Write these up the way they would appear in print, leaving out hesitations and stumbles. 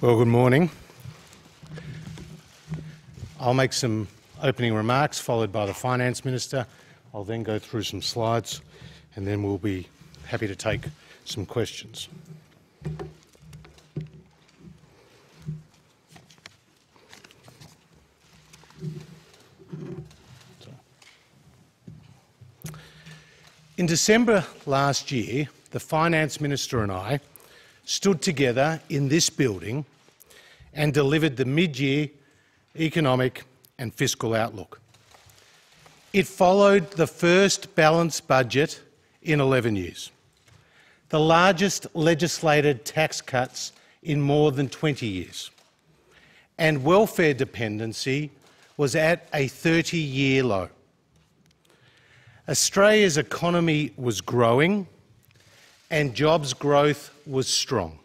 Well, good morning. I'll make some opening remarks followed by the Finance Minister. I'll then go through some slides and then we'll be happy to take some questions. In December last year, the Finance Minister and I stood together in this building and delivered the mid-year economic and fiscal outlook. It followed the first balanced budget in 11 years, the largest legislated tax cuts in more than 20 years, and welfare dependency was at a 30-year low. Australia's economy was growing and jobs growth was strong.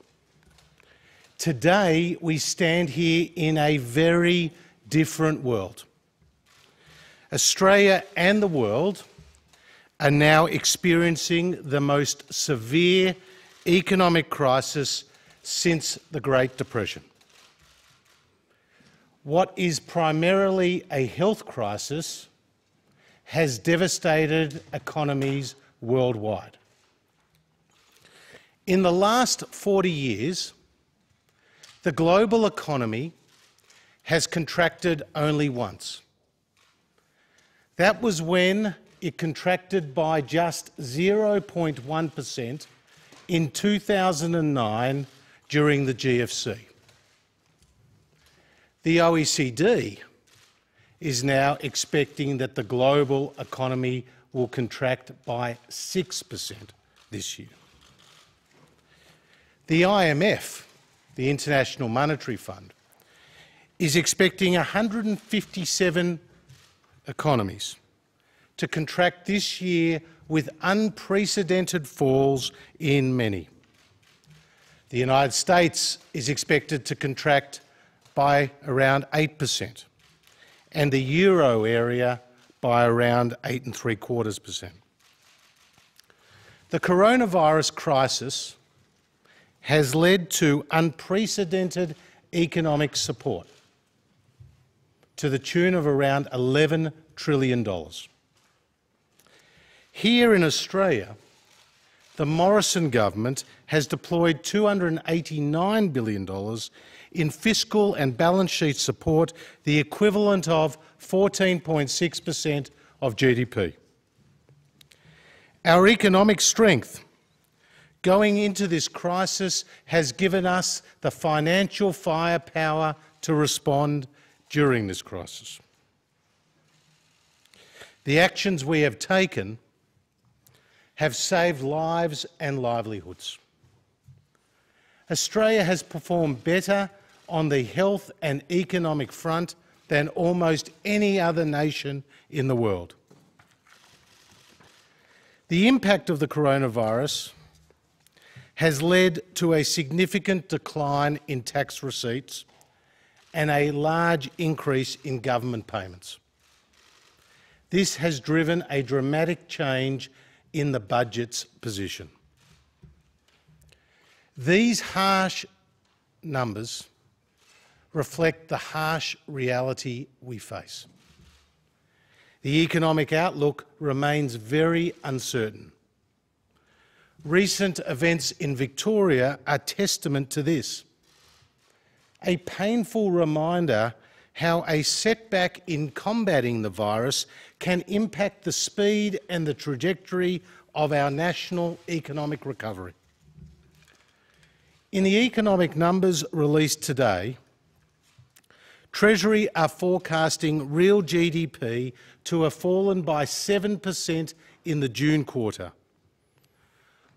Today, we stand here in a very different world. Australia and the world are now experiencing the most severe economic crisis since the Great Depression. What is primarily a health crisis has devastated economies worldwide. In the last 40 years, the global economy has contracted only once. That was when it contracted by just 0.1% in 2009 during the GFC. The OECD is now expecting that the global economy will contract by 6% this year. The IMF, the International Monetary Fund, is expecting 157 economies to contract this year with unprecedented falls in many. The United States is expected to contract by around 8%, and the euro area by around 8.75%. The coronavirus crisis has led to unprecedented economic support to the tune of around $11 trillion. Here in Australia, the Morrison government has deployed $289 billion in fiscal and balance sheet support, the equivalent of 14.6% of GDP. Our economic strength going into this crisis has given us the financial firepower to respond during this crisis. The actions we have taken have saved lives and livelihoods. Australia has performed better on the health and economic front than almost any other nation in the world. The impact of the coronavirus has led to a significant decline in tax receipts and a large increase in government payments. This has driven a dramatic change in the budget's position. These harsh numbers reflect the harsh reality we face. The economic outlook remains very uncertain. Recent events in Victoria are testament to this. A painful reminder how a setback in combating the virus can impact the speed and the trajectory of our national economic recovery. In the economic numbers released today, Treasury are forecasting real GDP to have fallen by 7% in the June quarter,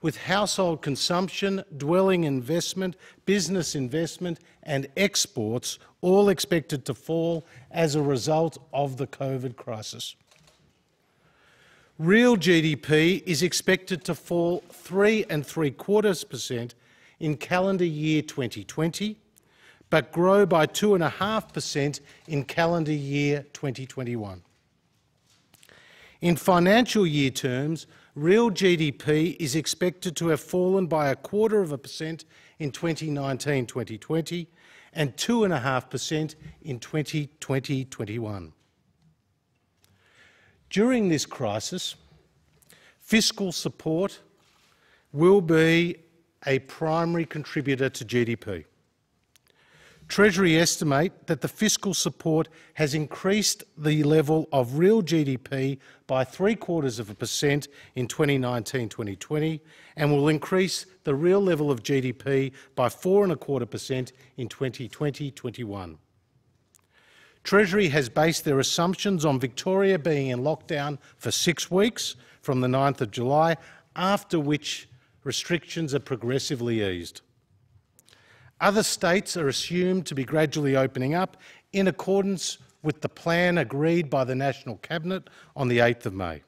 with household consumption, dwelling investment, business investment and exports all expected to fall as a result of the COVID crisis. Real GDP is expected to fall 3.75% in calendar year 2020, but grow by 2.5% in calendar year 2021. In financial year terms, real GDP is expected to have fallen by 0.25% in 2019-2020 and 2.5% in 2020-21. During this crisis, fiscal support will be a primary contributor to GDP. Treasury estimate that the fiscal support has increased the level of real GDP by 0.75% in 2019-2020 and will increase the real level of GDP by 4.25% in 2020-21. Treasury has based their assumptions on Victoria being in lockdown for 6 weeks from the 9th of July, after which restrictions are progressively eased. Other states are assumed to be gradually opening up in accordance with the plan agreed by the National Cabinet on the 8th of May.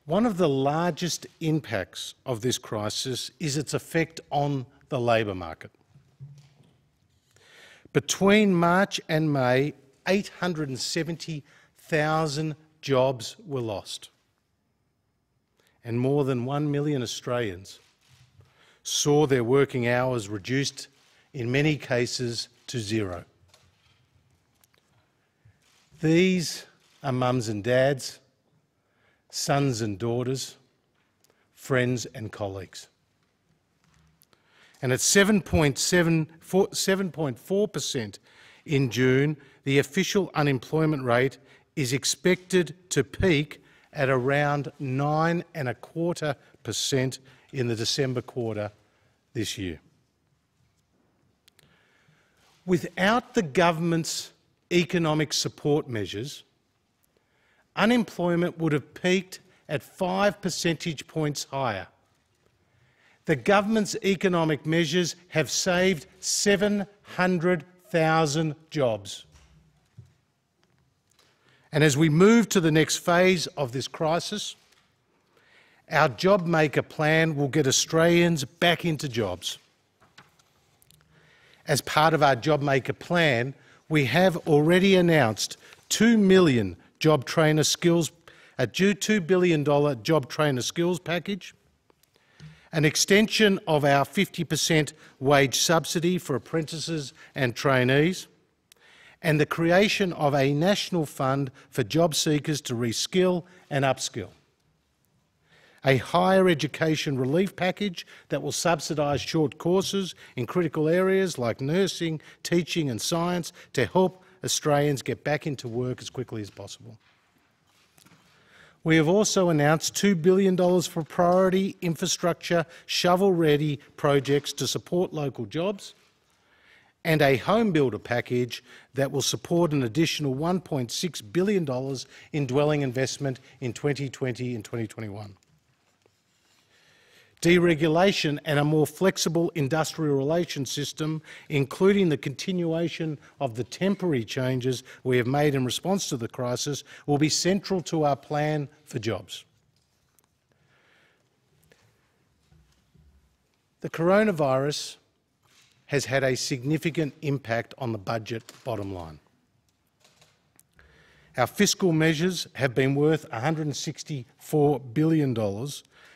One of the largest impacts of this crisis is its effect on the labour market. Between March and May, 870,000 jobs were lost, and more than 1 million Australians saw their working hours reduced, in many cases to zero. These are mums and dads, sons and daughters, friends and colleagues. And at 7.4% in June, the official unemployment rate is expected to peak at around 9.25% in the December quarter this year. Without the government's economic support measures, unemployment would have peaked at 5 percentage points higher. The government's economic measures have saved 700,000 jobs. And as we move to the next phase of this crisis, our JobMaker plan will get Australians back into jobs. As part of our JobMaker plan, we have already announced 2 million job trainer skills, a $2 billion job trainer skills package, an extension of our 50% wage subsidy for apprentices and trainees, and the creation of a national fund for job seekers to reskill and upskill. A higher education relief package that will subsidise short courses in critical areas like nursing, teaching and science to help Australians get back into work as quickly as possible. We have also announced $2 billion for priority infrastructure shovel-ready projects to support local jobs, and a home builder package that will support an additional $1.6 billion in dwelling investment in 2020 and 2021. Deregulation and a more flexible industrial relations system, including the continuation of the temporary changes we have made in response to the crisis, will be central to our plan for jobs. The coronavirus has had a significant impact on the budget bottom line. Our fiscal measures have been worth $164 billion,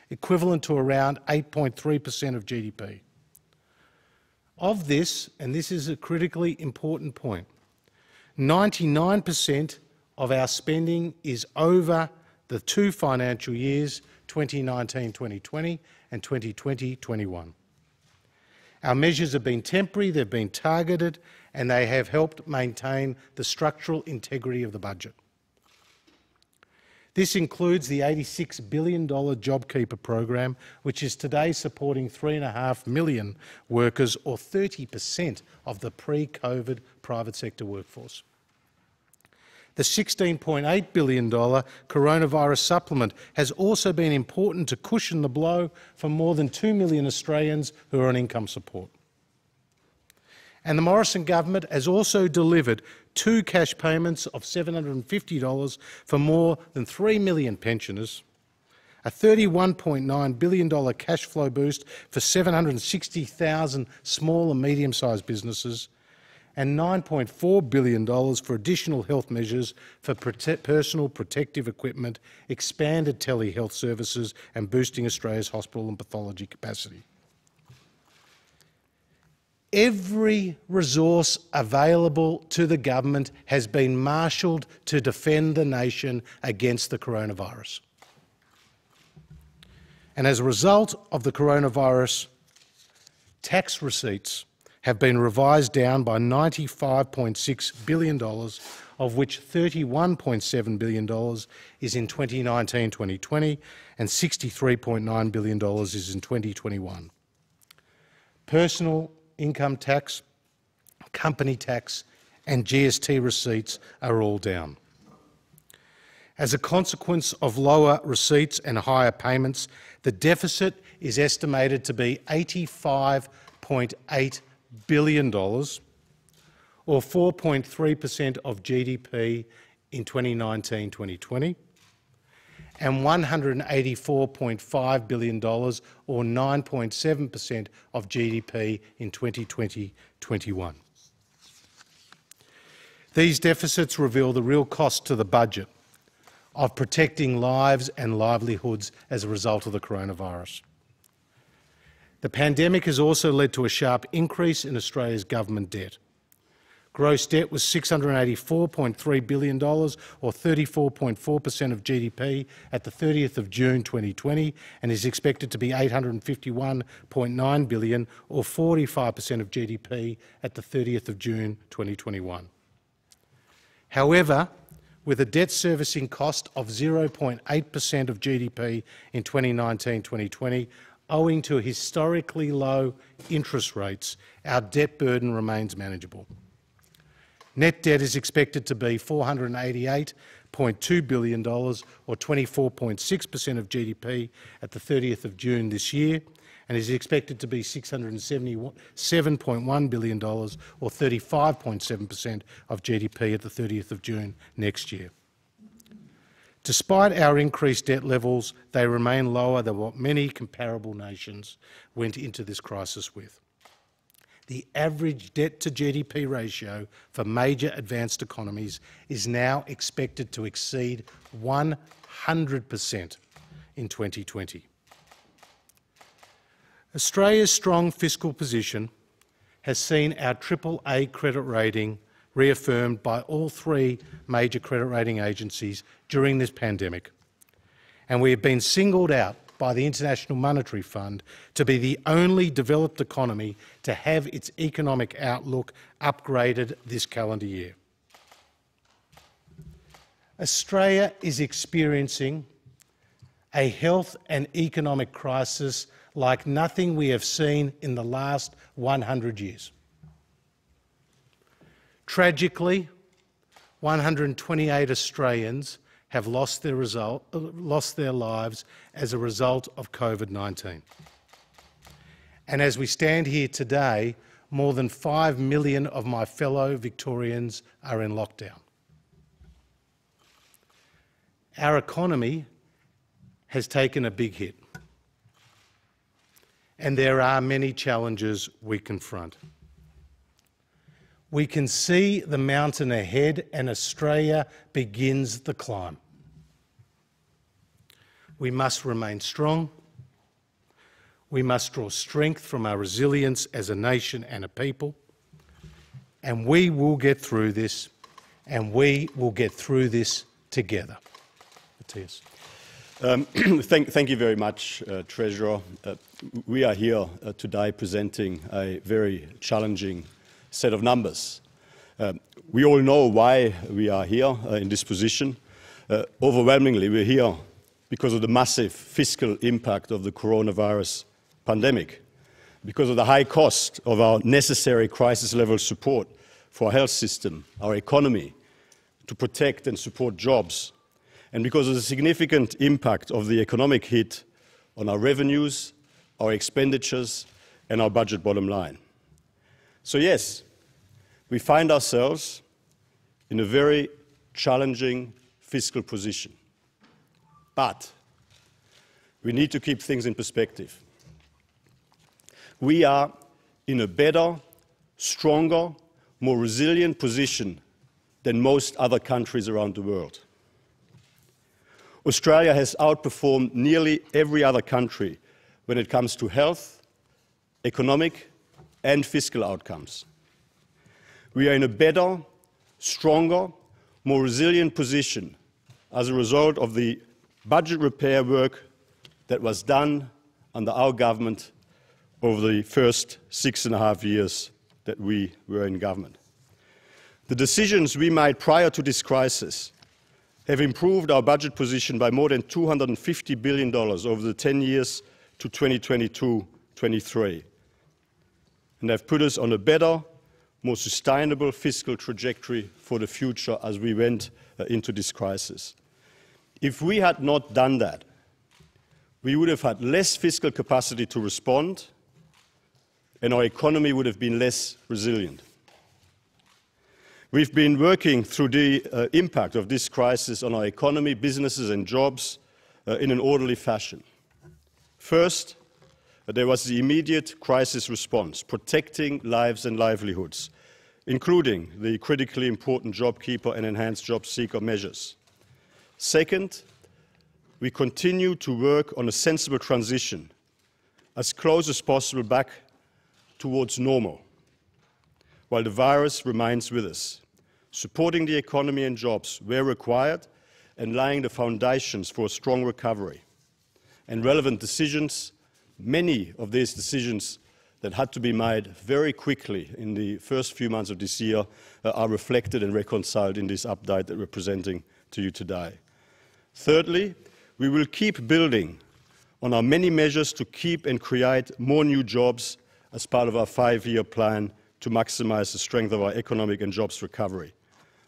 equivalent to around 8.3% of GDP. Of this, and this is a critically important point, 99% of our spending is over the 2 financial years, 2019-2020 and 2020-21. Our measures have been temporary, they've been targeted, and they have helped maintain the structural integrity of the budget. This includes the $86 billion JobKeeper program, which is today supporting 3.5 million workers, or 30% of the pre-COVID private sector workforce. The $16.8 billion coronavirus supplement has also been important to cushion the blow for more than 2 million Australians who are on income support. And the Morrison government has also delivered 2 cash payments of $750 for more than 3 million pensioners, a $31.9 billion cash flow boost for 760,000 small and medium-sized businesses, and $9.4 billion for additional health measures for personal protective equipment, expanded telehealth services and boosting Australia's hospital and pathology capacity. Every resource available to the government has been marshalled to defend the nation against the coronavirus. And as a result of the coronavirus, tax receipts have been revised down by $95.6 billion, of which $31.7 billion is in 2019-2020 and $63.9 billion is in 2021. Personal income tax, company tax and GST receipts are all down. As a consequence of lower receipts and higher payments, the deficit is estimated to be $85.8 billion, or 4.3% of GDP in 2019-2020, and $184.5 billion, or 9.7% of GDP in 2020-21. These deficits reveal the real cost to the budget of protecting lives and livelihoods as a result of the coronavirus. The pandemic has also led to a sharp increase in Australia's government debt. Gross debt was $684.3 billion, or 34.4% of GDP at the 30th of June 2020, and is expected to be $851.9 billion, or 45% of GDP at the 30th of June 2021. However, with a debt servicing cost of 0.8% of GDP in 2019-2020, owing to historically low interest rates, our debt burden remains manageable. Net debt is expected to be $488.2 billion, or 24.6% of GDP at the 30th of June this year, and is expected to be $677.1 billion, or 35.7% of GDP at the 30th of June next year. Despite our increased debt levels, they remain lower than what many comparable nations went into this crisis with. The average debt-to-GDP ratio for major advanced economies is now expected to exceed 100% in 2020. Australia's strong fiscal position has seen our AAA credit rating reaffirmed by all three major credit rating agencies during this pandemic, and we have been singled out by the International Monetary Fund to be the only developed economy to have its economic outlook upgraded this calendar year. Australia is experiencing a health and economic crisis like nothing we have seen in the last 100 years. Tragically, 128 Australians have lost their lives as a result of COVID-19. And as we stand here today, more than 5 million of my fellow Victorians are in lockdown. Our economy has taken a big hit, and there are many challenges we confront. We can see the mountain ahead, and Australia begins the climb. We must remain strong. We must draw strength from our resilience as a nation and a people. And we will get through this, and we will get through this together. Matthias. Thank you very much, Treasurer. We are here today presenting a very challenging set of numbers. We all know why we are here in this position. Overwhelmingly, we're here because of the massive fiscal impact of the coronavirus pandemic, because of the high cost of our necessary crisis-level support for our health system, our economy, to protect and support jobs, and because of the significant impact of the economic hit on our revenues, our expenditures, and our budget bottom line. So yes, we find ourselves in a very challenging fiscal position. But we need to keep things in perspective. We are in a better, stronger, more resilient position than most other countries around the world. Australia has outperformed nearly every other country when it comes to health, economic, and fiscal outcomes. We are in a better, stronger, more resilient position as a result of the budget repair work that was done under our government over the first 6.5 years that we were in government. The decisions we made prior to this crisis have improved our budget position by more than $250 billion over the 10 years to 2022-23, and have put us on a better, more sustainable fiscal trajectory for the future as we went into this crisis. If we had not done that, we would have had less fiscal capacity to respond, and our economy would have been less resilient. We've been working through the impact of this crisis on our economy, businesses and jobs in an orderly fashion. First, there was the immediate crisis response, protecting lives and livelihoods, including the critically important JobKeeper and enhanced job seeker measures. Second, we continue to work on a sensible transition, as close as possible back towards normal, while the virus remains with us, supporting the economy and jobs where required and laying the foundations for a strong recovery. And relevant decisions, many of these decisions that had to be made very quickly in the first few months of this year, are reflected and reconciled in this update that we're presenting to you today. Thirdly, we will keep building on our many measures to keep and create more new jobs as part of our 5-year plan to maximise the strength of our economic and jobs recovery,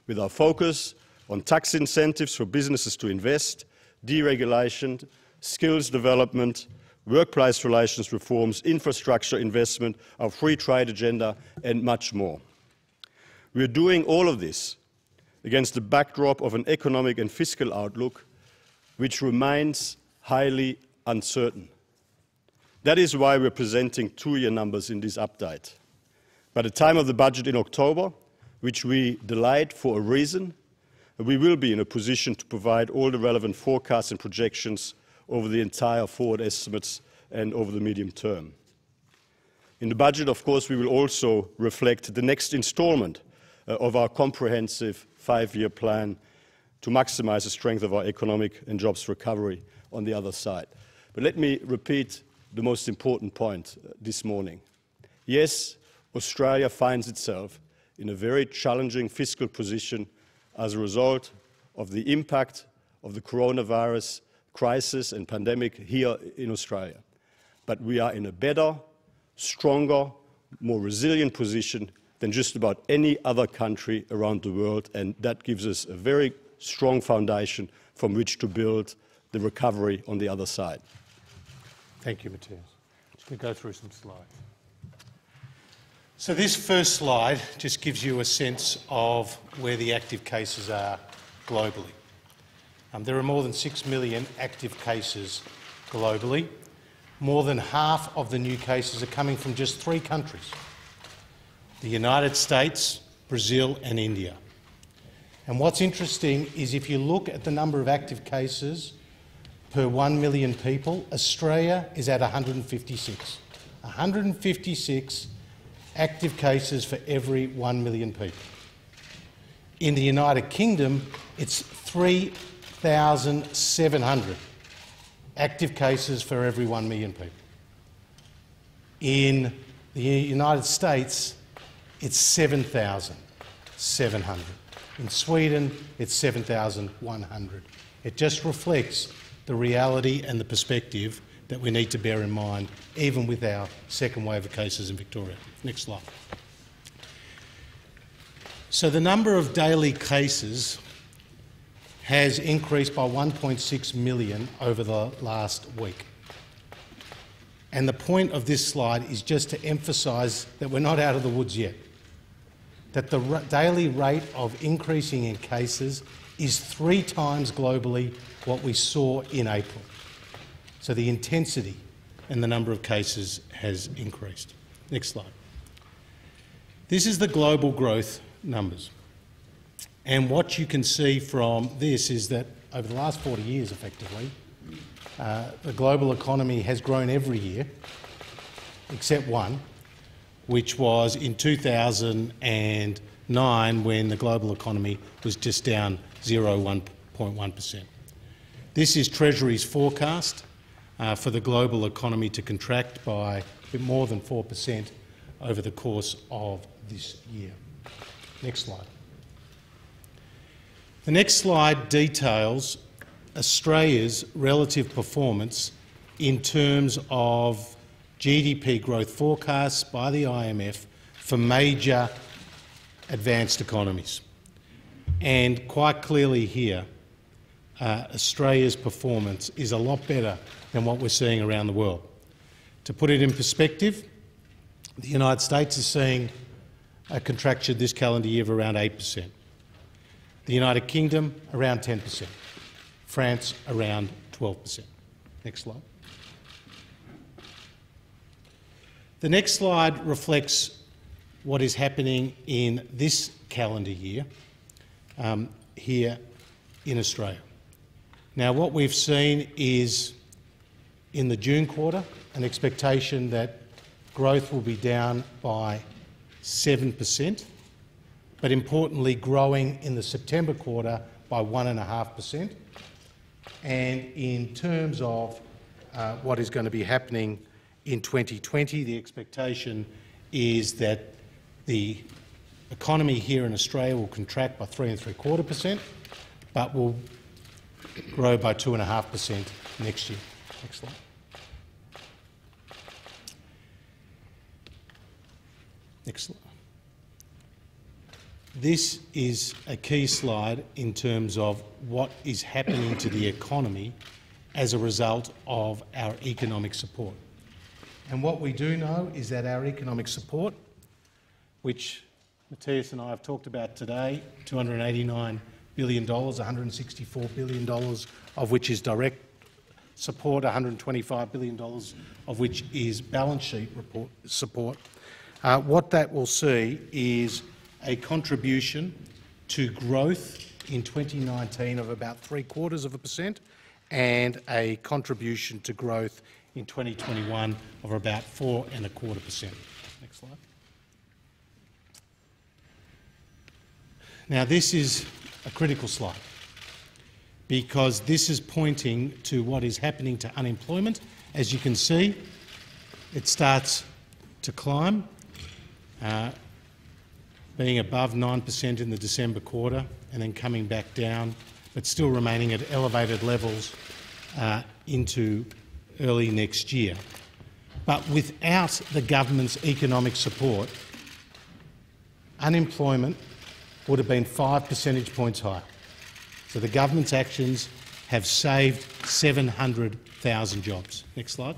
with our focus on tax incentives for businesses to invest, deregulation, skills development, workplace relations reforms, infrastructure investment, our free trade agenda, and much more. We are doing all of this against the backdrop of an economic and fiscal outlook which remains highly uncertain. That is why we're presenting 2-year numbers in this update. By the time of the budget in October, which we delayed for a reason, we will be in a position to provide all the relevant forecasts and projections over the entire forward estimates and over the medium term. In the budget, of course, we will also reflect the next instalment of our comprehensive 5-year plan to maximise the strength of our economic and jobs recovery on the other side. But let me repeat the most important point this morning. Yes, Australia finds itself in a very challenging fiscal position as a result of the impact of the coronavirus crisis and pandemic here in Australia. But we are in a better, stronger, more resilient position than just about any other country around the world, and that gives us a very strong foundation from which to build the recovery on the other side. Thank you, Matthias. Just going to go through some slides. So this first slide just gives you a sense of where the active cases are globally. There are more than 6 million active cases globally. More than half of the new cases are coming from just 3 countries: the United States, Brazil and India. And what's interesting is if you look at the number of active cases per 1 million people, Australia is at 156. 156 active cases for every 1 million people. In the United Kingdom, it's 3,700 active cases for every 1 million people. In the United States, it's 7,700. In Sweden, it's 7,100. It just reflects the reality and the perspective that we need to bear in mind, even with our second wave of cases in Victoria. Next slide. So the number of daily cases has increased by 1.6 million over the last week. And the point of this slide is just to emphasise that we're not out of the woods yet, that the daily rate of increasing in cases is 3 times globally what we saw in April. So the intensity and the number of cases has increased. Next slide. This is the global growth numbers. And what you can see from this is that over the last 40 years, effectively, the global economy has grown every year, except one, which was in 2009 when the global economy was just down 0.1%. This is Treasury's forecast for the global economy to contract by a bit more than 4% over the course of this year. Next slide. The next slide details Australia's relative performance in terms of GDP growth forecasts by the IMF for major advanced economies. And quite clearly here, Australia's performance is a lot better than what we're seeing around the world. To put it in perspective, the United States is seeing a contraction this calendar year of around 8%. The United Kingdom, around 10%. France, around 12%. Next slide. The next slide reflects what is happening in this calendar year here in Australia. Now, what we've seen is, in the June quarter, an expectation that growth will be down by 7%, but importantly growing in the September quarter by 1.5%. And in terms of what is going to be happening in 2020, the expectation is that the economy here in Australia will contract by 3.75%, but will grow by 2.5% next year. Next slide. Next slide. This is a key slide in terms of what is happening to the economy as a result of our economic support. And what we do know is that our economic support, which Matthias and I have talked about today, $289 billion, $164 billion of which is direct support, $125 billion of which is balance sheet support, what that will see is a contribution to growth in 2019 of about 0.75% and a contribution to growth in 2021 of about 4.25%. Next slide. Now, this is a critical slide because this is pointing to what is happening to unemployment. As you can see, it starts to climb, being above 9% in the December quarter and then coming back down, but still remaining at elevated levels into early next year. But without the government's economic support, unemployment would have been 5 percentage points higher. So the government's actions have saved 700,000 jobs. Next slide.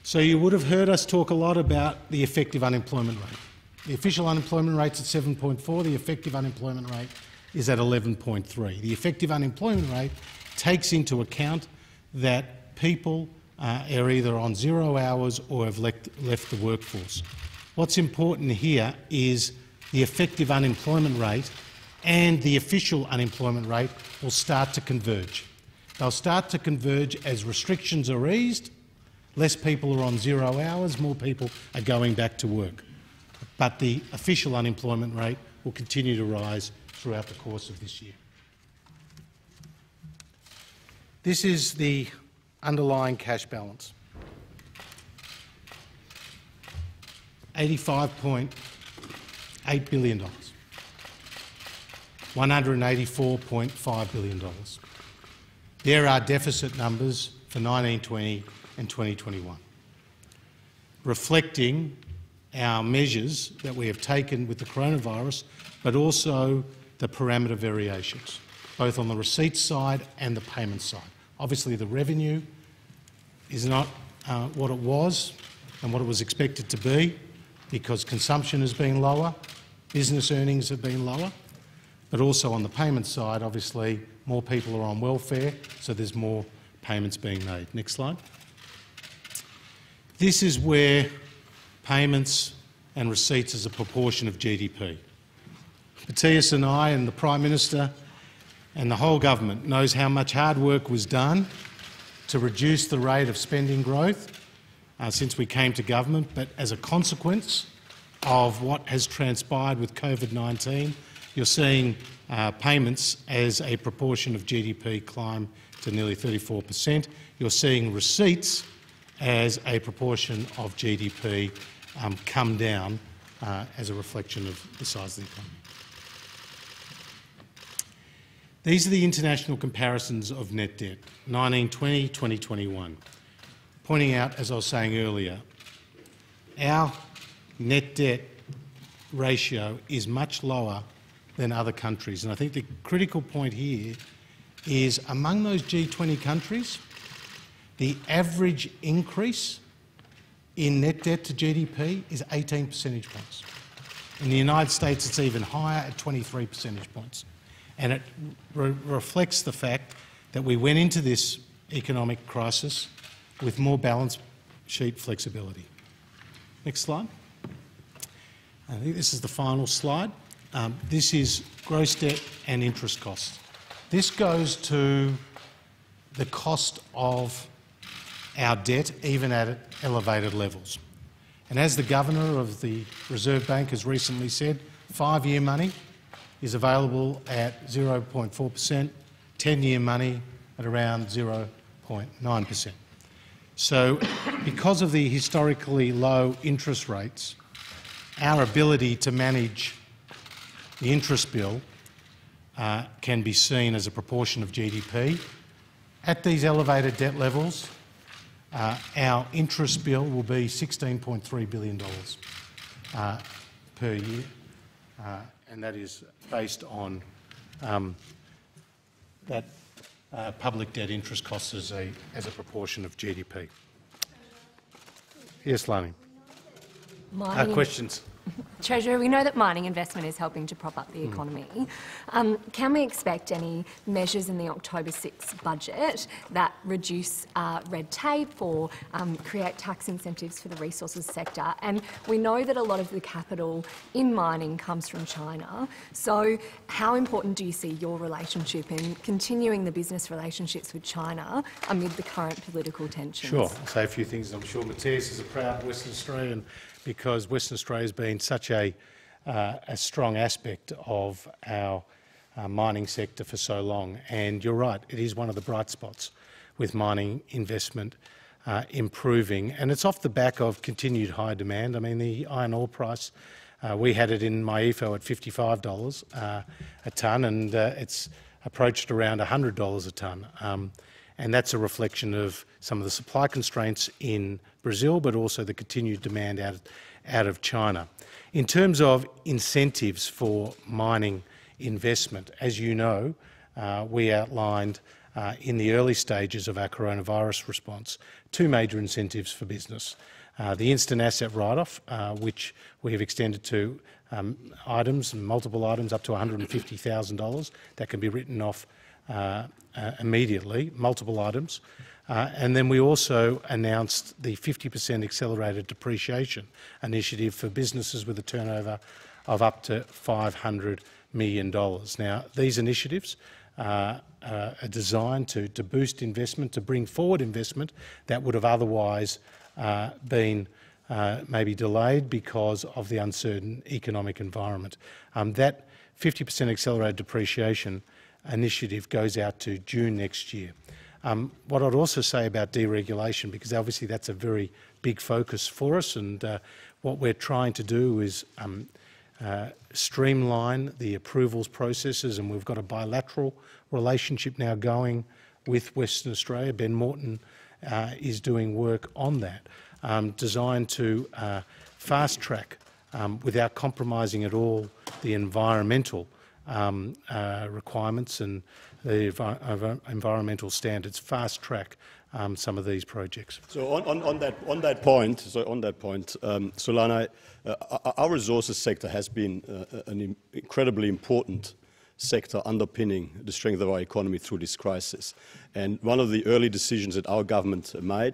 So you would have heard us talk a lot about the effective unemployment rate. The official unemployment rate's at 7.4, the effective unemployment rate is at 11.3. The effective unemployment rate takes into account that people are either on 0 hours or have left the workforce. What's important here is the effective unemployment rate and the official unemployment rate will start to converge. They'll start to converge as restrictions are eased, less people are on 0 hours, more people are going back to work. But the official unemployment rate will continue to rise throughout the course of this year. This is the underlying cash balance. $85.8 billion. $184.5 billion. There are deficit numbers for 1920 and 2021, reflecting our measures that we have taken with the coronavirus, but also the parameter variations, both on the receipts side and the payment side. Obviously, the revenue is not what it was and what it was expected to be because consumption has been lower, business earnings have been lower, but also on the payment side, obviously, more people are on welfare, so there's more payments being made. Next slide. This is where payments and receipts as a proportion of GDP. Matthias and I and the Prime Minister and the whole government knows how much hard work was done to reduce the rate of spending growth since we came to government, but as a consequence of what has transpired with COVID-19, you're seeing payments as a proportion of GDP climb to nearly 34%. You're seeing receipts as a proportion of GDP come down as a reflection of the size of the economy. These are the international comparisons of net debt, 1920, 2021, pointing out, as I was saying earlier, our net debt ratio is much lower than other countries. And I think the critical point here is among those G20 countries, the average increase in net debt to GDP is 18 percentage points. In the United States, it's even higher at 23 percentage points. And it reflects the fact that we went into this economic crisis with more balance sheet flexibility. Next slide. I think this is the final slide. This is gross debt and interest costs. This goes to the cost of our debt, even at elevated levels. And as the Governor of the Reserve Bank has recently said, 5-year money is available at 0.4%, 10-year money at around 0.9%. So because of the historically low interest rates, our ability to manage the interest bill can be seen as a proportion of GDP. At these elevated debt levels, our interest bill will be $16.3 billion per year, and that is based on that public debt interest costs as a proportion of GDP. Yes, Lani. Questions? Treasurer, we know that mining investment is helping to prop up the economy. Can we expect any measures in the October 6 budget that reduce red tape or create tax incentives for the resources sector? And we know that a lot of the capital in mining comes from China. So how important do you see your relationship in continuing the business relationships with China amid the current political tensions? Sure. I'll say a few things. I'm sure Matthias is a proud Western Australian because Western Australia has been such a strong aspect of our mining sector for so long. And you're right, it is one of the bright spots with mining investment improving. And it's off the back of continued high demand. I mean, the iron ore price, we had it in my EFO at $55 a tonne, and it's approached around $100 a tonne. And that's a reflection of some of the supply constraints in Brazil, but also the continued demand out of China. In terms of incentives for mining investment, as you know, we outlined in the early stages of our coronavirus response 2 major incentives for business. The instant asset write-off, which we have extended to items, multiple items, up to $150,000 that can be written off immediately, multiple items. And then we also announced the 50% accelerated depreciation initiative for businesses with a turnover of up to $500 million. Now, these initiatives are designed to boost investment, to bring forward investment that would have otherwise been maybe delayed because of the uncertain economic environment. That 50% accelerated depreciation initiative goes out to June next year. What I'd also say about deregulation, because obviously that's a very big focus for us, and what we're trying to do is streamline the approvals processes, and we've got a bilateral relationship now going with Western Australia. Ben Morton is doing work on that, designed to fast-track, without compromising at all the environmental requirements and the environmental standards, fast-track some of these projects. So on that point, Solana, our resources sector has been an incredibly important sector underpinning the strength of our economy through this crisis. And one of the early decisions that our government made,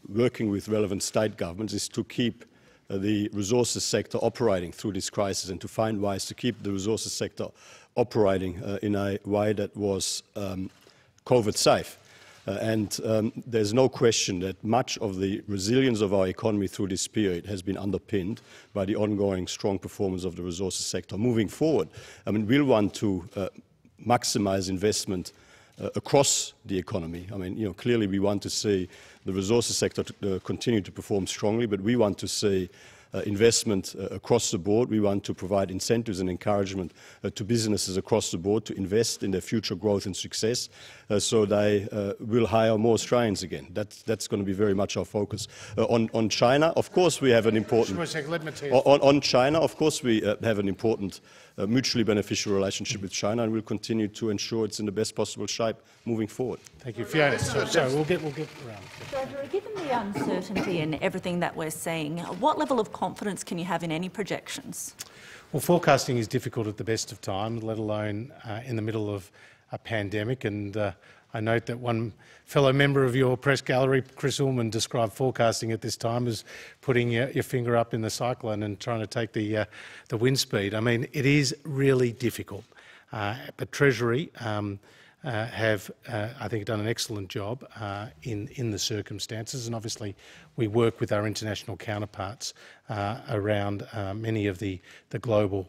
working with relevant state governments, is to keep the resources sector operating through this crisis and to find ways to keep the resources sector operating in a way that was COVID safe. There's no question that much of the resilience of our economy through this period has been underpinned by the ongoing strong performance of the resources sector. Moving forward, I mean, we'll want to maximise investment across the economy. I mean, you know, clearly we want to see the resources sector continue to perform strongly, but we want to see investment across the board. We want to provide incentives and encouragement to businesses across the board to invest in their future growth and success, so they will hire more Australians again. That's going to be very much our focus. On China, of course, we have an important. On China, of course, we have an important mutually beneficial relationship with China, and we'll continue to ensure it's in the best possible shape moving forward. Thank you, Fiona. So we'll get around. Treasurer, given the uncertainty and everything that we're seeing, what level of confidence can you have in any projections? Well, forecasting is difficult at the best of times, let alone in the middle of a pandemic. And I note that one fellow member of your press gallery, Chris Ullman, described forecasting at this time as putting your finger up in the cyclone and trying to take the wind speed. I mean, it is really difficult. But Treasury have, I think, done an excellent job in the circumstances, and obviously we work with our international counterparts around many of the global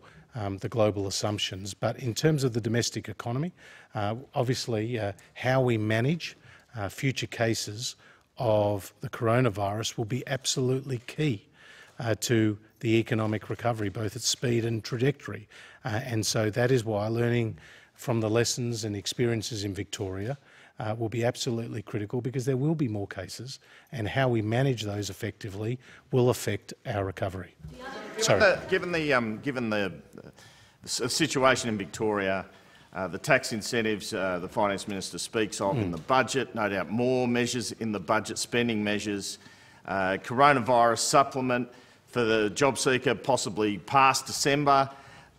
assumptions. But in terms of the domestic economy, obviously how we manage future cases of the coronavirus will be absolutely key to the economic recovery, both its speed and trajectory. And so that is why learning from the lessons and experiences in Victoria will be absolutely critical, because there will be more cases, and how we manage those effectively will affect our recovery. Given the situation in Victoria, the tax incentives the Finance Minister speaks of in the budget, no doubt more measures in the budget, spending measures, coronavirus supplement for the job seeker possibly past December,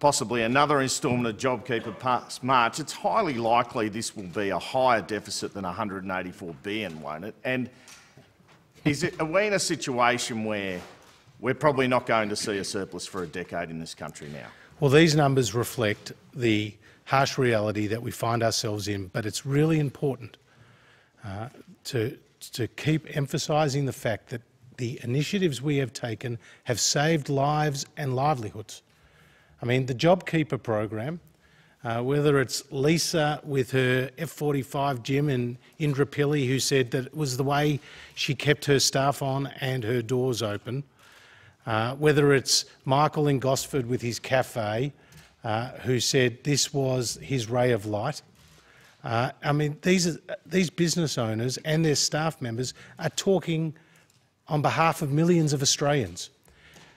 possibly another instalment of JobKeeper past March, it's highly likely this will be a higher deficit than $184 billion, won't it? And are we in a situation where we're probably not going to see a surplus for a decade in this country now? Well, these numbers reflect the harsh reality that we find ourselves in, but it's really important to keep emphasising the fact that the initiatives we have taken have saved lives and livelihoods. I mean, the JobKeeper program, whether it's Lisa with her F45 gym in Indooroopilly, who said that it was the way she kept her staff on and her doors open, whether it's Michael in Gosford with his cafe, who said this was his ray of light. I mean, these business owners and their staff members are talking on behalf of millions of Australians.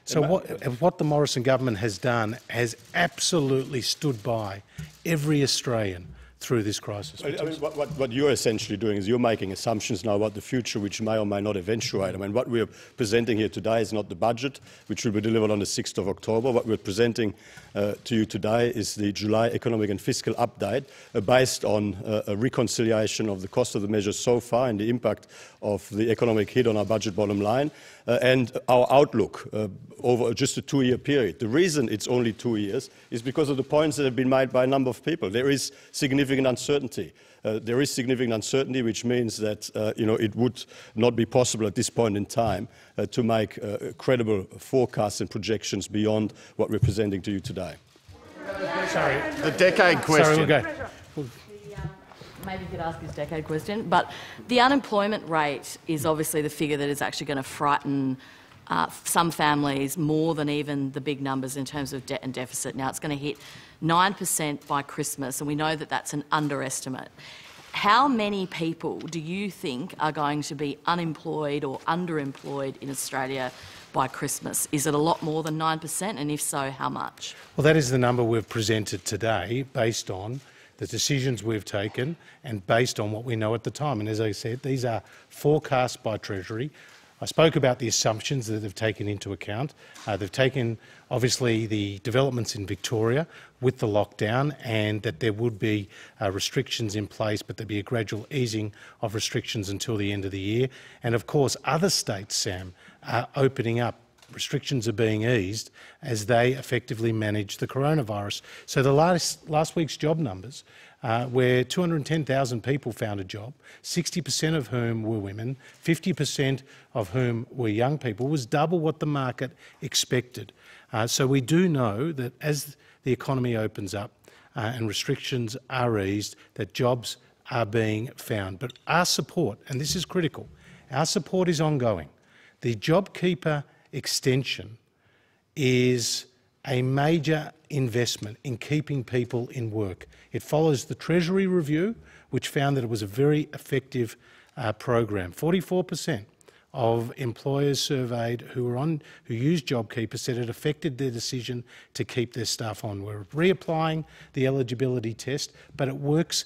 So what the Morrison government has done has absolutely stood by every Australian through this crisis. I mean, what you're essentially doing is you're making assumptions now about the future which may or may not eventuate. I mean, what we're presenting here today is not the budget, which will be delivered on the 6th of October. What we're presenting to you today is the July economic and fiscal update based on a reconciliation of the cost of the measures so far and the impact of the economic hit on our budget bottom line and our outlook over just a 2-year period. The reason it's only 2 years is because of the points that have been made by a number of people. There is significant uncertainty. There is significant uncertainty, which means that it would not be possible at this point in time to make credible forecasts and projections beyond what we're presenting to you today. Sorry, the decade question. Sorry, we'll go. Maybe you could ask this decade question, but the unemployment rate is obviously the figure that is actually going to frighten some families more than even the big numbers in terms of debt and deficit. Now, it's going to hit 9% by Christmas, and we know that that's an underestimate. How many people do you think are going to be unemployed or underemployed in Australia by Christmas? Is it a lot more than 9%, and if so, how much? Well, that is the number we've presented today based on the decisions we've taken and based on what we know at the time. And as I said, these are forecasts by Treasury. I spoke about the assumptions that they've taken into account. They've taken, obviously, the developments in Victoria with the lockdown, and that there would be restrictions in place, but there'd be a gradual easing of restrictions until the end of the year. And of course, other states, Sam, are opening up. Restrictions are being eased as they effectively manage the coronavirus. So the last week's job numbers where 210,000 people found a job, 60% of whom were women, 50% of whom were young people, was double what the market expected. So we do know that as the economy opens up and restrictions are eased, that jobs are being found. But our support, and this is critical, our support is ongoing. The JobKeeper extension is a major investment in keeping people in work. It follows the Treasury review, which found that it was a very effective program. 44% of employers surveyed who used JobKeeper said it affected their decision to keep their staff on. We're reapplying the eligibility test, but it works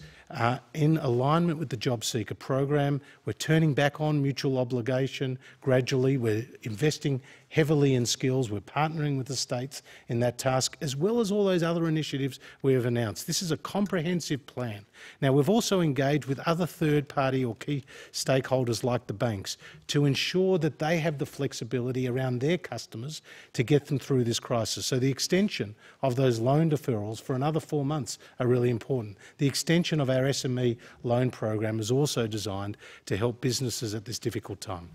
in alignment with the Job Seeker program. We're turning back on mutual obligation gradually. We're investing heavily in skills. We're partnering with the states in that task, as well as all those other initiatives we have announced. This is a comprehensive plan. Now, we've also engaged with other third-party or key stakeholders like the banks to ensure that they have the flexibility around their customers to get them through this crisis. So the extension of those loan deferrals for another 4 months are really important. The extension of our SME loan program is also designed to help businesses at this difficult time.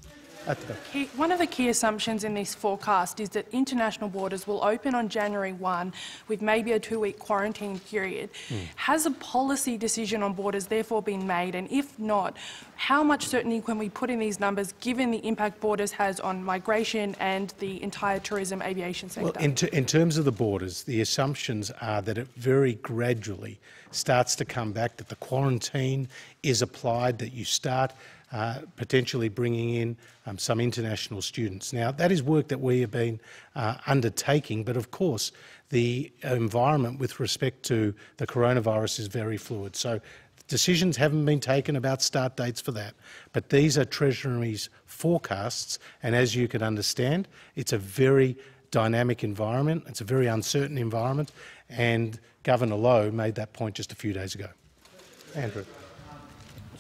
One of the key assumptions in this forecast is that international borders will open on January 1 with maybe a 2-week quarantine period. Has a policy decision on borders therefore been made? And if not, how much certainty can we put in these numbers given the impact borders has on migration and the entire tourism aviation sector? Well, in terms of the borders, the assumptions are that it very gradually starts to come back, that the quarantine is applied, that you start potentially bringing in some international students. Now, that is work that we have been undertaking, but of course the environment with respect to the coronavirus is very fluid. So decisions haven't been taken about start dates for that, but these are Treasury's forecasts, and as you can understand, it's a very dynamic environment, it's a very uncertain environment, and Governor Lowe made that point just a few days ago. Andrew.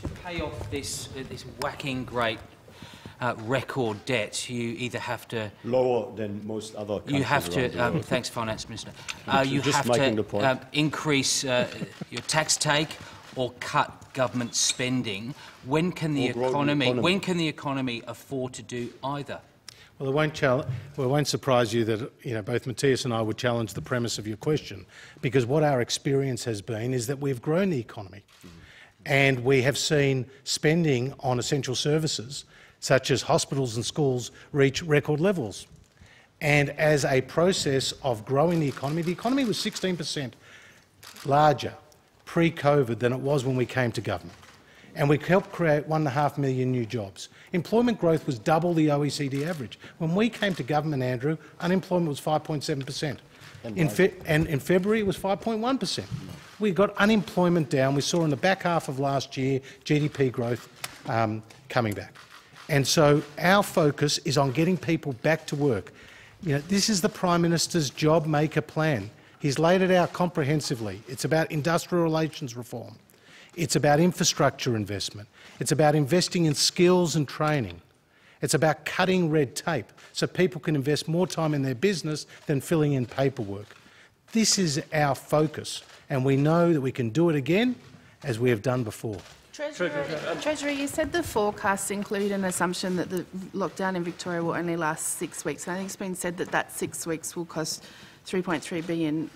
To pay off this whacking great record debt, you either have to lower than most other countries. You have to. around the world. Thanks, Finance Minister. You just have making to the point. increase your tax take or cut government spending. When can the economy? When can the economy afford to do either? Well, it won't surprise you that both Matthias and I would challenge the premise of your question, because what our experience has been is that we've grown the economy. And we have seen spending on essential services, such as hospitals and schools, reach record levels. And as a process of growing the economy was 16% larger pre-COVID than it was when we came to government. And we helped create 1.5 million new jobs. Employment growth was double the OECD average. When we came to government, Andrew, unemployment was 5.7%. And in February it was 5.1%. We got unemployment down. We saw in the back half of last year GDP growth coming back. And so our focus is on getting people back to work. This is the Prime Minister's job maker plan. He's laid it out comprehensively. It's about industrial relations reform. It's about infrastructure investment. It's about investing in skills and training. It's about cutting red tape so people can invest more time in their business than filling in paperwork. This is our focus, and we know that we can do it again as we have done before. Treasurer, you said the forecasts include an assumption that the lockdown in Victoria will only last 6 weeks. And I think it's been said that that 6 weeks will cost $3.3 billion.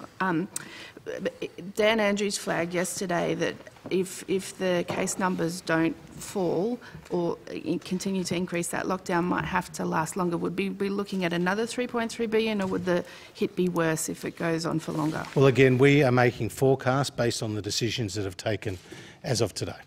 Dan Andrews flagged yesterday that if the case numbers don't fall or continue to increase, that lockdown might have to last longer. Would we be looking at another $3.3 billion, or would the hit be worse if it goes on for longer? Well, again, we are making forecasts based on the decisions that have taken as of today.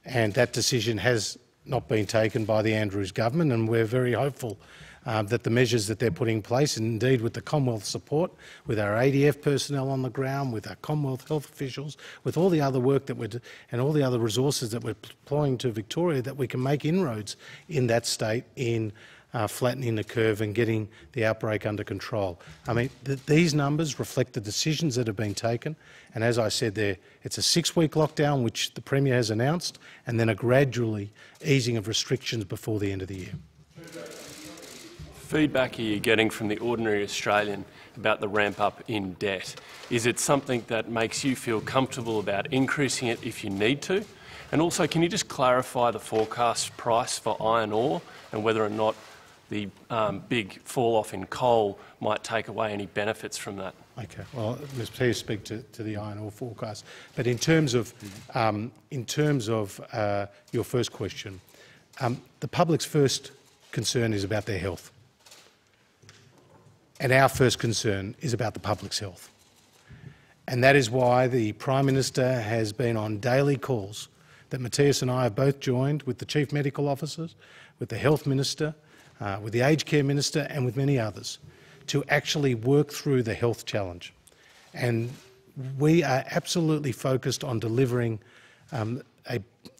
And that decision has not been taken by the Andrews government, and we're very hopeful that the measures that they're putting in place, and indeed with the Commonwealth support, with our ADF personnel on the ground, with our Commonwealth health officials, with all the other work that and all the other resources that we're deploying to Victoria, that we can make inroads in that state in flattening the curve and getting the outbreak under control. I mean, these numbers reflect the decisions that have been taken, and as I said there, it's a 6-week lockdown which the Premier has announced, and then a gradually easing of restrictions before the end of the year. feedback are you getting from the ordinary Australian about the ramp up in debt? Is it something that makes you feel comfortable about increasing it if you need to? And also, can you just clarify the forecast price for iron ore and whether or not the big fall-off in coal might take away any benefits from that? Okay. Well, Ms. Pearce speak to the iron ore forecast. But in terms of your first question, the public's first concern is about their health. And our first concern is about the public's health. And that is why the Prime Minister has been on daily calls that Matthias and I have both joined with the Chief Medical Officers, with the Health Minister, with the Aged Care Minister and with many others to actually work through the health challenge. And we are absolutely focused on delivering an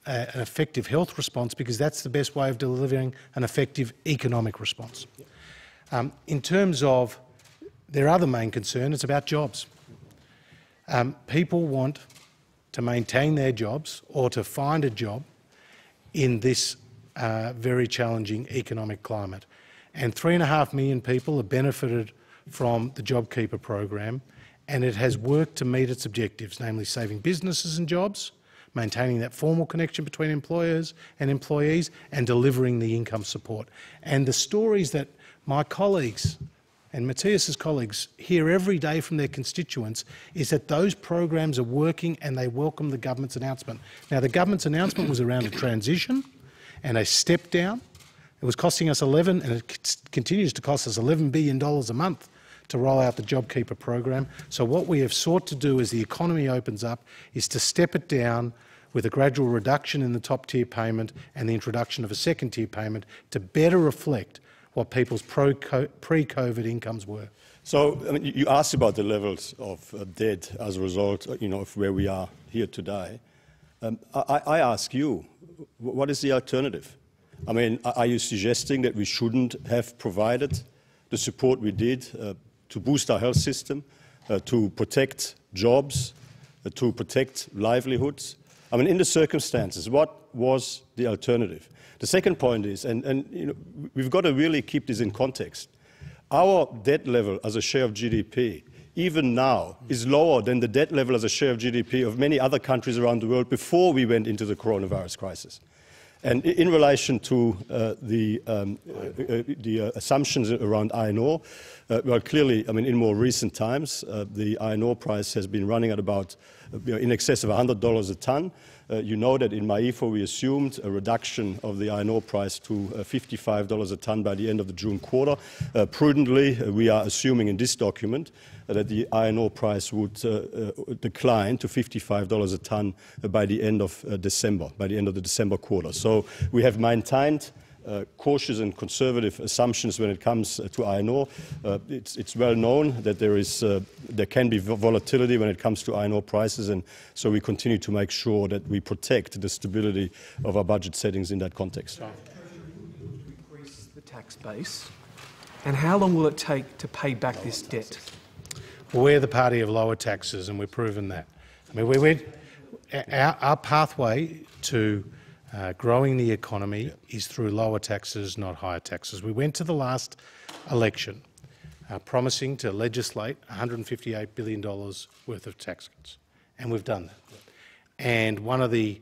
effective health response, because that's the best way of delivering an effective economic response. In terms of their other main concern, it's about jobs. People want to maintain their jobs or to find a job in this very challenging economic climate. And 3.5 million people have benefited from the JobKeeper program, and it has worked to meet its objectives, namely saving businesses and jobs, maintaining that formal connection between employers and employees, and delivering the income support. And the stories that my colleagues and Matthias's colleagues hear every day from their constituents is that those programs are working, and they welcome the government's announcement. Now, the government's announcement was around a transition and a step down. It was costing us and it continues to cost us $11 billion a month to roll out the JobKeeper program. So what we have sought to do as the economy opens up is to step it down with a gradual reduction in the top-tier payment and the introduction of a second-tier payment to better reflect what people's pre-COVID incomes were. So, I mean, you asked about the levels of debt as a result, of where we are here today. I ask you, what is the alternative? I mean, are you suggesting that we shouldn't have provided the support we did to boost our health system, to protect jobs, to protect livelihoods? I mean, in the circumstances, what was the alternative? The second point is, and we've got to really keep this in context, our debt level as a share of GDP, even now, is lower than the debt level as a share of GDP of many other countries around the world before we went into the coronavirus crisis. And in relation to the assumptions around iron ore, well, clearly, I mean, in more recent times, the iron ore price has been running at about in excess of $100 a tonne. You know that in MAIFO we assumed a reduction of the iron ore price to $55 a tonne by the end of the June quarter. Prudently, we are assuming in this document that the iron ore price would decline to $55 a tonne by the end of December, by the end of the December quarter. So we have maintained cautious and conservative assumptions when it comes to iron ore. It's well known that there can be volatility when it comes to iron ore prices, and so we continue to make sure that we protect the stability of our budget settings in that context. Increase the tax base, and how long will it take to pay back this debt? We're the party of lower taxes, and we've proven that. I mean, our pathway to growing the economy is through lower taxes, not higher taxes. We went to the last election promising to legislate $158 billion worth of tax cuts, and we've done that. And one of the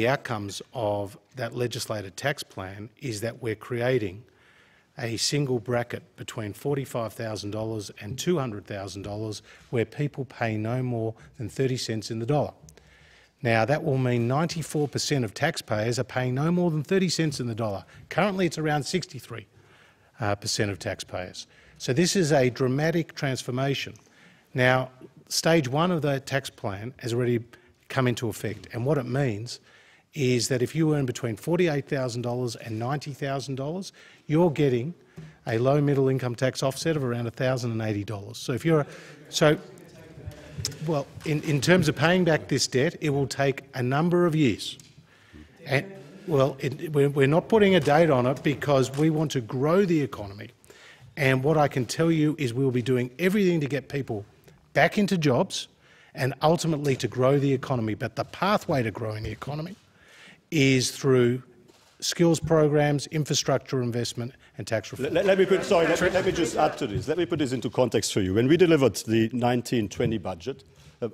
outcomes of that legislated tax plan is that we're creating a single bracket between $45,000 and $200,000 where people pay no more than 30 cents in the dollar. Now, that will mean 94% of taxpayers are paying no more than 30 cents in the dollar. Currently, it's around 63% of taxpayers. So this is a dramatic transformation. Now, stage one of the tax plan has already come into effect, and what it means is that if you earn between $48,000 and $90,000, you're getting a low middle income tax offset of around $1,080. Well, in terms of paying back this debt, it will take a number of years. And, well, we're not putting a date on it because we want to grow the economy. And what I can tell you is we'll be doing everything to get people back into jobs and ultimately to grow the economy. But the pathway to growing the economy is through skills programs, infrastructure investment and tax reform. Let me just add to this. Let me put this into context for you. When we delivered the 1920 budget,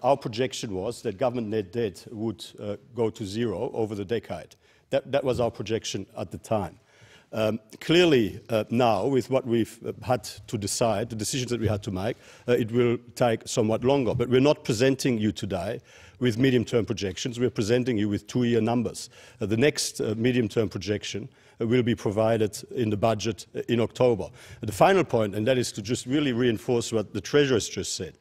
our projection was that government net debt would go to zero over the decade. That was our projection at the time. Clearly, now, with what we've had to decide, the decisions that we had to make, it will take somewhat longer. But we're not presenting you today with medium-term projections. We're presenting you with two-year numbers. The next medium-term projection will be provided in the budget in October. The final point, and that is to just really reinforce what the Treasurer has just said.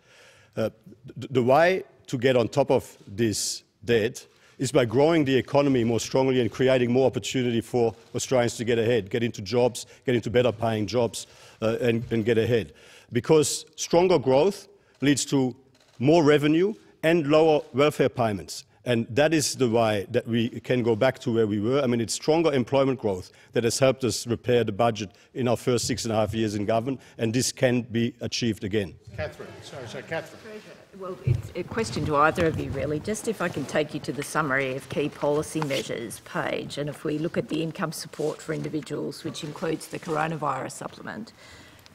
The way to get on top of this debt is by growing the economy more strongly and creating more opportunity for Australians to get ahead, get into jobs, get into better paying jobs and get ahead. Because stronger growth leads to more revenue and lower welfare payments. And that is the way that we can go back to where we were. I mean, it's stronger employment growth that has helped us repair the budget in our first 6.5 years in government, and this can be achieved again. Catherine, sorry, Catherine. Well, it's a question to either of you, really. Just if I can take you to the summary of key policy measures page, and if we look at the income support for individuals, which includes the coronavirus supplement,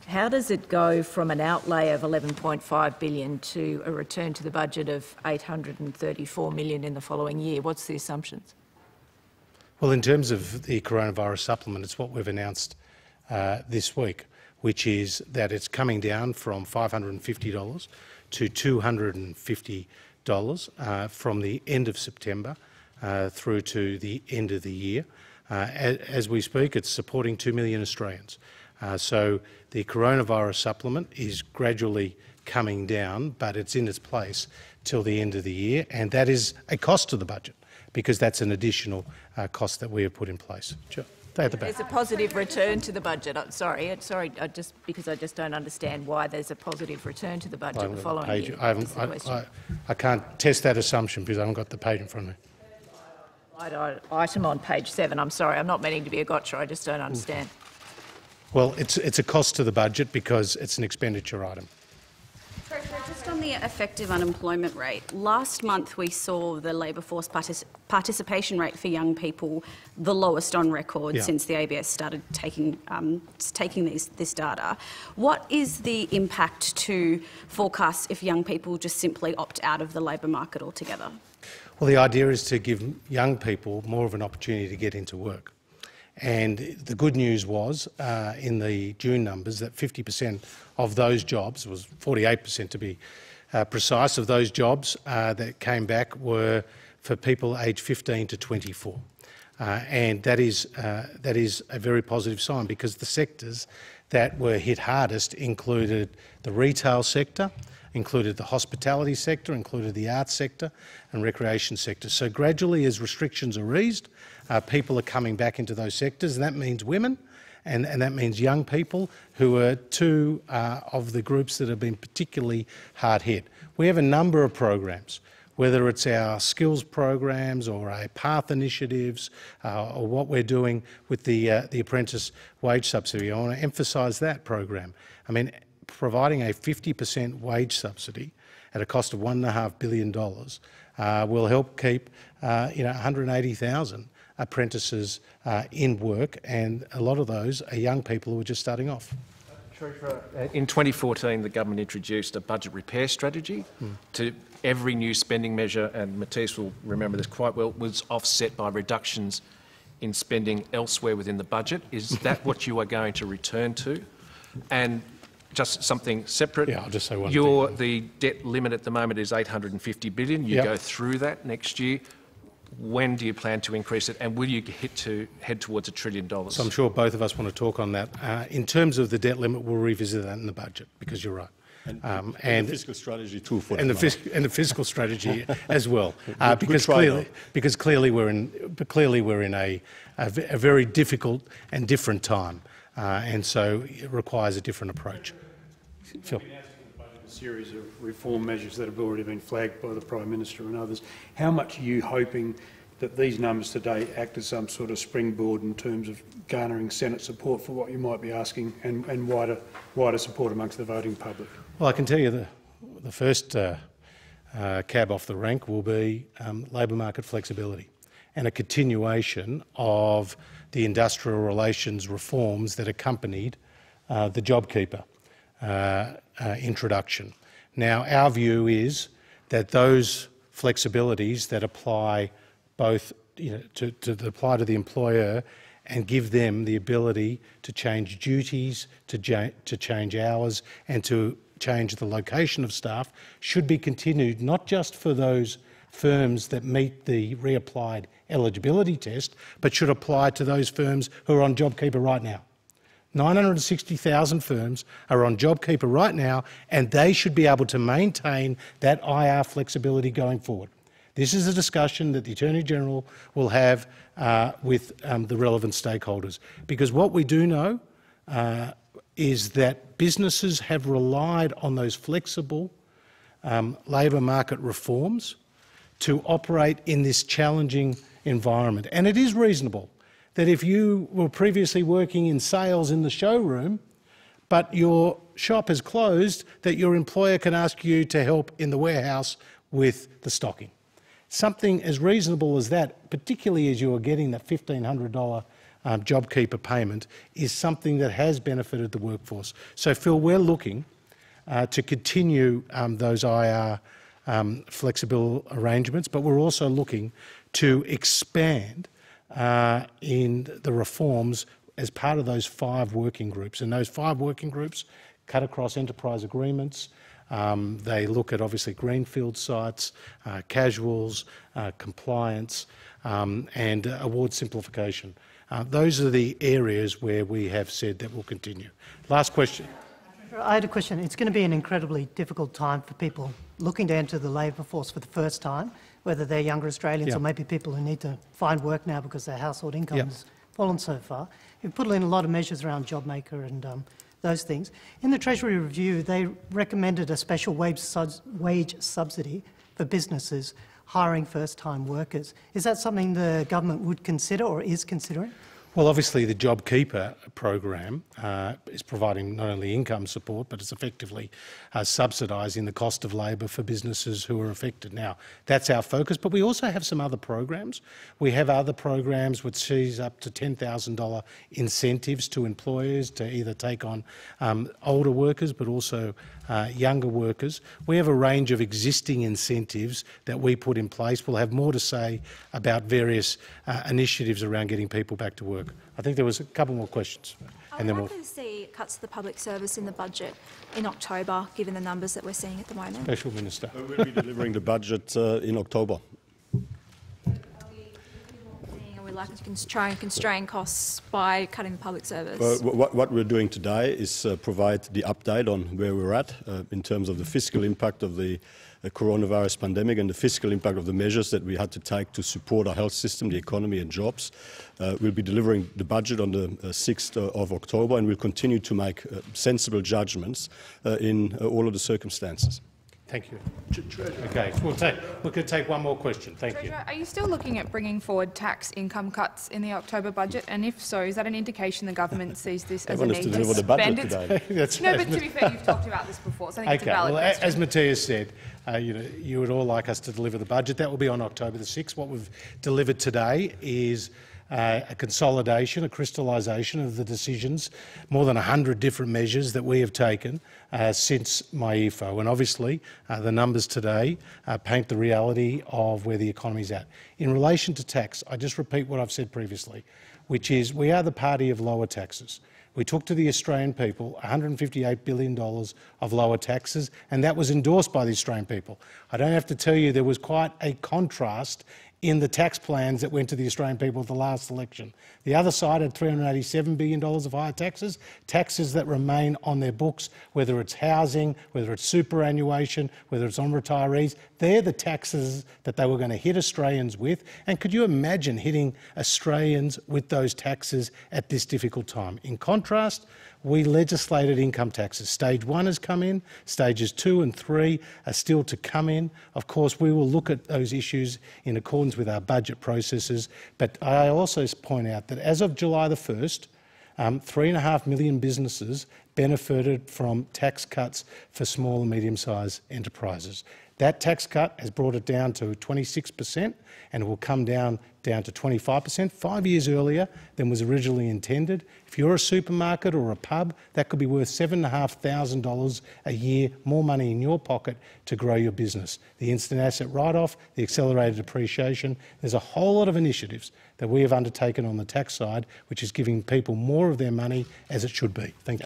how does it go from an outlay of $11.5 billion to a return to the budget of $834 million in the following year? What's the assumptions? Well, in terms of the coronavirus supplement, it's what we've announced this week, which is that it's coming down from $550 to $250 from the end of September through to the end of the year. As we speak, it's supporting 2 million Australians. So the coronavirus supplement is gradually coming down, but it's in its place till the end of the year, and that is a cost to the budget because that's an additional cost that we have put in place. Sure. There's a positive return to the budget. Sorry, because I just don't understand why there's a positive return to the budget the following year. I can't test that assumption because I haven't got the page in front of me. Item on page 7. I'm sorry, I'm not meaning to be a gotcha. I just don't understand. Well, it's a cost to the budget because it's an expenditure item. Just on the effective unemployment rate, last month we saw the labour force participation rate for young people the lowest on record since the ABS started taking this data. What is the impact to forecasts if young people just simply opt out of the labour market altogether? Well, the idea is to give young people more of an opportunity to get into work. And the good news was, in the June numbers, that 50% of those jobs, was 48% to be precise, of those jobs that came back were for people aged 15 to 24. And that is a very positive sign because the sectors that were hit hardest included the retail sector, included the hospitality sector, included the arts sector and recreation sector. So gradually, as restrictions are eased, people are coming back into those sectors, and that means women and that means young people who are two of the groups that have been particularly hard hit. We have a number of programs, whether it's our skills programs or our path initiatives or what we're doing with the apprentice wage subsidy. I want to emphasise that program. I mean, providing a 50% wage subsidy at a cost of $1.5 billion will help keep 180,000 apprentices in work, and a lot of those are young people who are just starting off. In 2014, the government introduced a budget repair strategy to every new spending measure, and Mathias will remember this quite well, was offset by reductions in spending elsewhere within the budget. Is that what you are going to return to? And just something separate. Yeah, I'll just say one thing. The debt limit at the moment is $850 billion. You go through that next year. When do you plan to increase it, and will you head towards $1 trillion? So I'm sure both of us want to talk on that. In terms of the debt limit, we'll revisit that in the budget because you're right. And the fiscal strategy too. And the fiscal strategy as well, because clearly we're in a very difficult and different time, and so it requires a different approach. Phil. A series of reform measures that have already been flagged by the Prime Minister and others. How much are you hoping that these numbers today act as some sort of springboard in terms of garnering Senate support for what you might be asking and wider support amongst the voting public? Well, I can tell you the first cab off the rank will be labour market flexibility. and a continuation of the industrial relations reforms that accompanied the JobKeeper introduction. Now, our view is that those flexibilities that apply both to apply to the employer and give them the ability to change duties, to change hours and to change the location of staff should be continued, not just for those firms that meet the reapplied eligibility test, but should apply to those firms who are on JobKeeper right now. 960,000 firms are on JobKeeper right now, and they should be able to maintain that IR flexibility going forward. This is a discussion that the Attorney-General will have with the relevant stakeholders, because what we do know is that businesses have relied on those flexible labour market reforms to operate in this challenging environment. And it is reasonable that if you were previously working in sales in the showroom, but your shop is closed, that your employer can ask you to help in the warehouse with the stocking. Something as reasonable as that, particularly as you are getting that $1,500 JobKeeper payment, is something that has benefited the workforce. So, Phil, we're looking to continue those IR flexible arrangements, but we're also looking to expand in the reforms as part of those 5 working groups. And those 5 working groups cut across enterprise agreements. They look at obviously greenfield sites, casuals, compliance and award simplification. Those are the areas where we have said that will continue. Last question. I had a question. It's going to be an incredibly difficult time for people looking to enter the labour force for the first time, whether they're younger Australians or maybe people who need to find work now because their household income has fallen so far. You've put in a lot of measures around JobMaker and those things. In the Treasury review, they recommended a special wage subsidy for businesses hiring first-time workers. Is that something the government would consider or is considering? Well, obviously the JobKeeper program is providing not only income support, but it's effectively subsidising the cost of labour for businesses who are affected. Now, that's our focus, but we also have some other programs. We have other programs which sees up to $10,000 incentives to employers to either take on older workers, but also younger workers. We have a range of existing incentives that we put in place. We'll have more to say about various initiatives around getting people back to work. I think there was a couple more questions. And then we'll see cuts to the public service in the budget in October, given the numbers that we're seeing at the moment. Special Minister. We'll be delivering the budget in October. Are we likely to try and constrain costs by cutting the public service? Well, what we're doing today is provide the update on where we're at in terms of the fiscal impact of the coronavirus pandemic and the fiscal impact of the measures that we had to take to support our health system, the economy and jobs. We'll be delivering the budget on the 6th of October, and we'll continue to make sensible judgments in all of the circumstances. Thank you. Okay, we could take one more question. Thank you. Are you still looking at bringing forward tax income cuts in the October budget? And if so, is that an indication the government sees this as a need to spend its... No, but to be fair, you've talked about this before, so I think it's a valid question. As Matthias said, you would all like us to deliver the budget. That will be on October the 6th. What we've delivered today is a consolidation, a crystallisation of the decisions, more than 100 different measures that we have taken since MyEFO. And obviously, the numbers today paint the reality of where the economy is at. In relation to tax, I just repeat what I've said previously, which is we are the party of lower taxes. We took to the Australian people $158 billion of lower taxes, and that was endorsed by the Australian people. I don't have to tell you there was quite a contrast in the tax plans that went to the Australian people at the last election. The other side had $387 billion of higher taxes, taxes that remain on their books, whether it's housing, whether it's superannuation, whether it's on retirees. They're the taxes that they were going to hit Australians with. And could you imagine hitting Australians with those taxes at this difficult time? In contrast, we legislated income taxes. Stage 1 has come in, stages 2 and 3 are still to come in. Of course, we will look at those issues in accordance with our budget processes, but I also point out that as of July the 1st, 3.5 million businesses benefited from tax cuts for small and medium-sized enterprises. That tax cut has brought it down to 26% and it will come down to 25%, 5 years earlier than was originally intended. If you're a supermarket or a pub, that could be worth $7,500 a year, more money in your pocket to grow your business. The instant asset write-off, the accelerated depreciation, there's a whole lot of initiatives that we have undertaken on the tax side, which is giving people more of their money as it should be. Thank you.